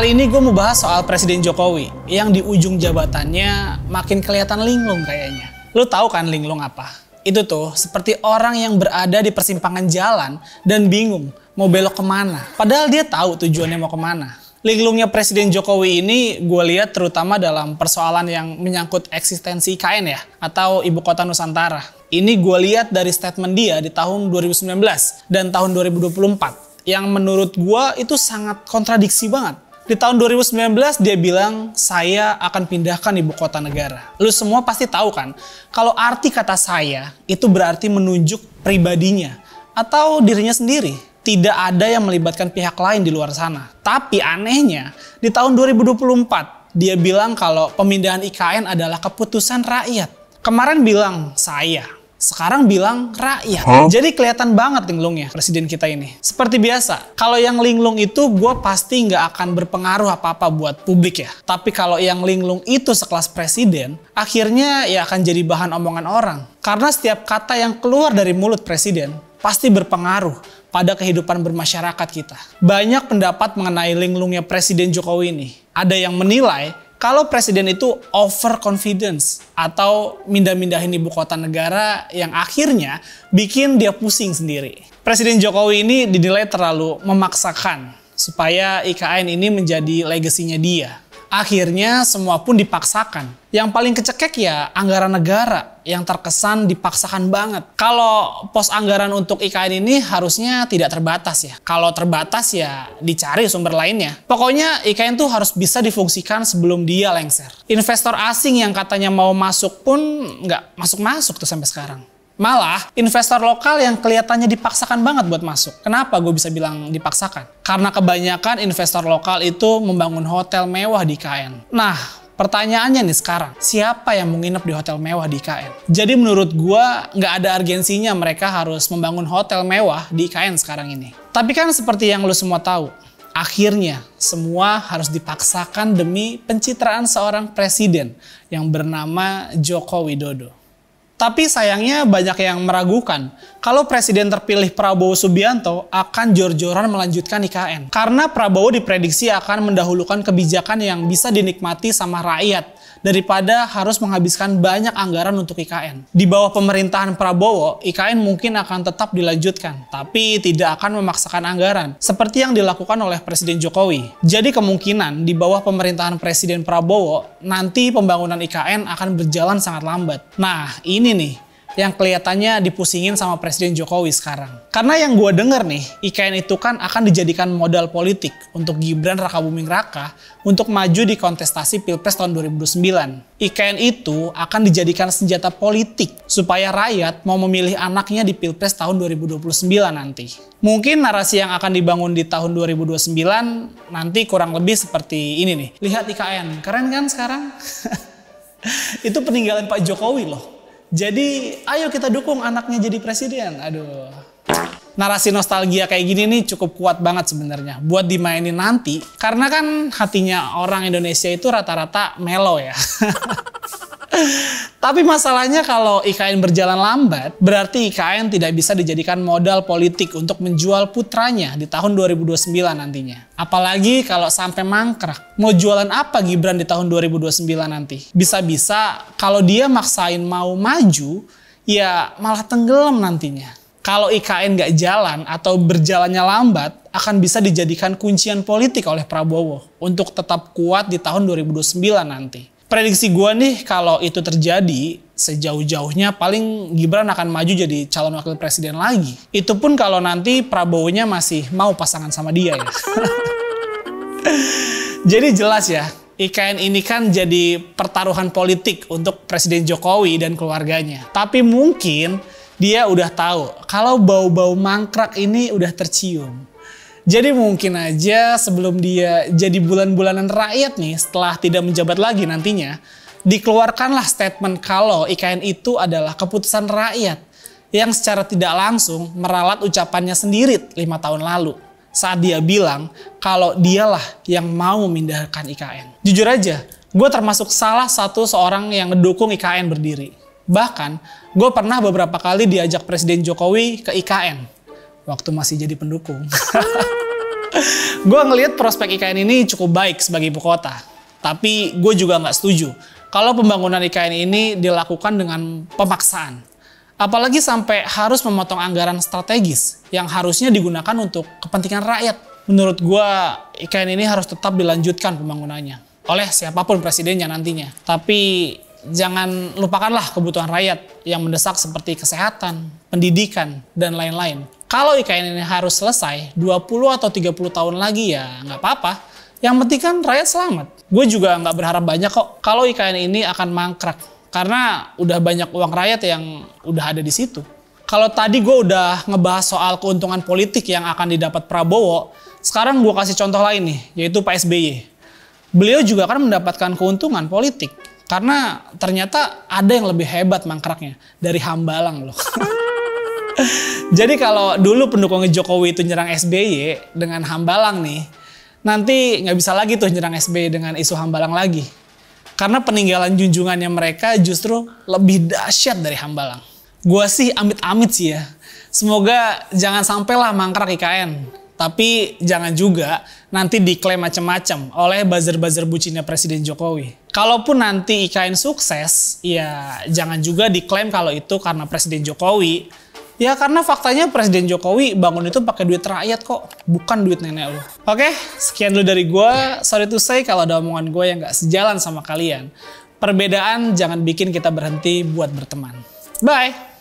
Kali ini gue mau bahas soal Presiden Jokowi yang di ujung jabatannya makin kelihatan linglung kayaknya. Lu tahu kan linglung apa? Itu tuh seperti orang yang berada di persimpangan jalan dan bingung mau belok kemana. Padahal dia tahu tujuannya mau kemana. Linglungnya Presiden Jokowi ini gue lihat terutama dalam persoalan yang menyangkut eksistensi IKN ya, atau Ibu Kota Nusantara. Ini gue lihat dari statement dia di tahun 2019 dan tahun 2024. Yang menurut gue itu sangat kontradiksi banget. Di tahun 2019 dia bilang, saya akan pindahkan ibu kota negara. Lu semua pasti tahu kan, kalau arti kata saya itu berarti menunjuk pribadinya atau dirinya sendiri. Tidak ada yang melibatkan pihak lain di luar sana. Tapi anehnya, di tahun 2024 dia bilang kalau pemindahan IKN adalah keputusan rakyat. Kemarin bilang saya. Sekarang bilang rakyat. Jadi kelihatan banget linglungnya presiden kita ini. Seperti biasa, kalau yang linglung itu gue pasti nggak akan berpengaruh apa-apa buat publik ya. Tapi kalau yang linglung itu sekelas presiden, akhirnya ya akan jadi bahan omongan orang. Karena setiap kata yang keluar dari mulut presiden pasti berpengaruh pada kehidupan bermasyarakat kita. Banyak pendapat mengenai linglungnya Presiden Jokowi ini. Ada yang menilai kalau presiden itu overconfidence atau mindah-mindahin ibu kota negara yang akhirnya bikin dia pusing sendiri. Presiden Jokowi ini dinilai terlalu memaksakan supaya IKN ini menjadi legasinya dia. Akhirnya semua pun dipaksakan. Yang paling kecekek ya anggaran negara yang terkesan dipaksakan banget. Kalau pos anggaran untuk IKN ini harusnya tidak terbatas ya. Kalau terbatas ya dicari sumber lainnya. Pokoknya IKN tuh harus bisa difungsikan sebelum dia lengser. Investor asing yang katanya mau masuk pun nggak masuk-masuk tuh sampai sekarang. Malah investor lokal yang kelihatannya dipaksakan banget buat masuk. Kenapa gue bisa bilang dipaksakan? Karena kebanyakan investor lokal itu membangun hotel mewah di IKN. Nah, pertanyaannya nih sekarang, siapa yang mau nginep di hotel mewah di IKN? Jadi menurut gue nggak ada urgensinya mereka harus membangun hotel mewah di IKN sekarang ini. Tapi kan seperti yang lu semua tahu, akhirnya semua harus dipaksakan demi pencitraan seorang presiden yang bernama Joko Widodo. Tapi sayangnya banyak yang meragukan kalau presiden terpilih Prabowo Subianto akan jor-joran melanjutkan IKN. Karena Prabowo diprediksi akan mendahulukan kebijakan yang bisa dinikmati sama rakyat daripada harus menghabiskan banyak anggaran untuk IKN. Di bawah pemerintahan Prabowo, IKN mungkin akan tetap dilanjutkan, tapi tidak akan memaksakan anggaran, seperti yang dilakukan oleh Presiden Jokowi. Jadi kemungkinan di bawah pemerintahan Presiden Prabowo, nanti pembangunan IKN akan berjalan sangat lambat. Nah, ini nih yang kelihatannya dipusingin sama Presiden Jokowi sekarang. Karena yang gue denger nih, IKN itu kan akan dijadikan modal politik untuk Gibran Rakabuming Raka untuk maju di kontestasi Pilpres tahun 2009. IKN itu akan dijadikan senjata politik supaya rakyat mau memilih anaknya di Pilpres tahun 2029 nanti. Mungkin narasi yang akan dibangun di tahun 2029 nanti kurang lebih seperti ini nih. Lihat IKN, keren kan sekarang? Itu peninggalan Pak Jokowi loh. Jadi ayo kita dukung anaknya jadi presiden. Aduh. Narasi nostalgia kayak gini nih cukup kuat banget sebenarnya buat dimainin nanti. Karena kan hatinya orang Indonesia itu rata-rata melo ya. Tapi masalahnya kalau IKN berjalan lambat, berarti IKN tidak bisa dijadikan modal politik untuk menjual putranya di tahun 2029 nantinya. Apalagi kalau sampai mangkrak, mau jualan apa Gibran di tahun 2029 nanti? Bisa-bisa kalau dia maksain mau maju, ya malah tenggelam nantinya. Kalau IKN nggak jalan atau berjalannya lambat, akan bisa dijadikan kuncian politik oleh Prabowo untuk tetap kuat di tahun 2029 nanti. Prediksi gue nih kalau itu terjadi, sejauh-jauhnya paling Gibran akan maju jadi calon wakil presiden lagi. Itu pun kalau nanti Prabowo-nya masih mau pasangan sama dia ya. Jadi jelas ya, IKN ini kan jadi pertaruhan politik untuk Presiden Jokowi dan keluarganya. Tapi mungkin dia udah tahu kalau bau-bau mangkrak ini udah tercium. Jadi mungkin aja sebelum dia jadi bulan-bulanan rakyat nih setelah tidak menjabat lagi nantinya, dikeluarkanlah statement kalau IKN itu adalah keputusan rakyat yang secara tidak langsung meralat ucapannya sendiri 5 tahun lalu saat dia bilang kalau dialah yang mau memindahkan IKN. Jujur aja, gue termasuk salah satu seorang yang ngedukung IKN berdiri. Bahkan, gue pernah beberapa kali diajak Presiden Jokowi ke IKN waktu masih jadi pendukung. Gue ngelihat prospek IKN ini cukup baik sebagai ibu kota. Tapi gue juga nggak setuju kalau pembangunan IKN ini dilakukan dengan pemaksaan. Apalagi sampai harus memotong anggaran strategis yang harusnya digunakan untuk kepentingan rakyat. Menurut gue, IKN ini harus tetap dilanjutkan pembangunannya oleh siapapun presidennya nantinya. Tapi jangan lupakanlah kebutuhan rakyat yang mendesak seperti kesehatan, pendidikan, dan lain-lain. Kalau IKN ini harus selesai 20 atau 30 tahun lagi ya nggak apa-apa. Yang penting kan rakyat selamat. Gue juga nggak berharap banyak kok kalau IKN ini akan mangkrak. Karena udah banyak uang rakyat yang udah ada di situ. Kalau tadi gue udah ngebahas soal keuntungan politik yang akan didapat Prabowo, sekarang gue kasih contoh lain nih, yaitu Pak SBY. Beliau juga akan mendapatkan keuntungan politik. Karena ternyata ada yang lebih hebat mangkraknya dari Hambalang loh. Jadi kalau dulu pendukungnya Jokowi itu nyerang SBY dengan Hambalang nih, nanti nggak bisa lagi tuh nyerang SBY dengan isu Hambalang lagi. Karena peninggalan junjungannya mereka justru lebih dahsyat dari Hambalang. Gua sih amit-amit sih ya. Semoga jangan sampailah mangkrak IKN. Tapi jangan juga nanti diklaim macam-macam oleh buzzer-buzzer bucinnya Presiden Jokowi. Kalaupun nanti IKN sukses, ya jangan juga diklaim kalau itu karena Presiden Jokowi. Ya karena faktanya Presiden Jokowi bangun itu pakai duit rakyat kok, bukan duit nenek lu. Oke, sekian dulu dari gue. Sorry to say kalau ada omongan gue yang gak sejalan sama kalian. Perbedaan jangan bikin kita berhenti buat berteman. Bye!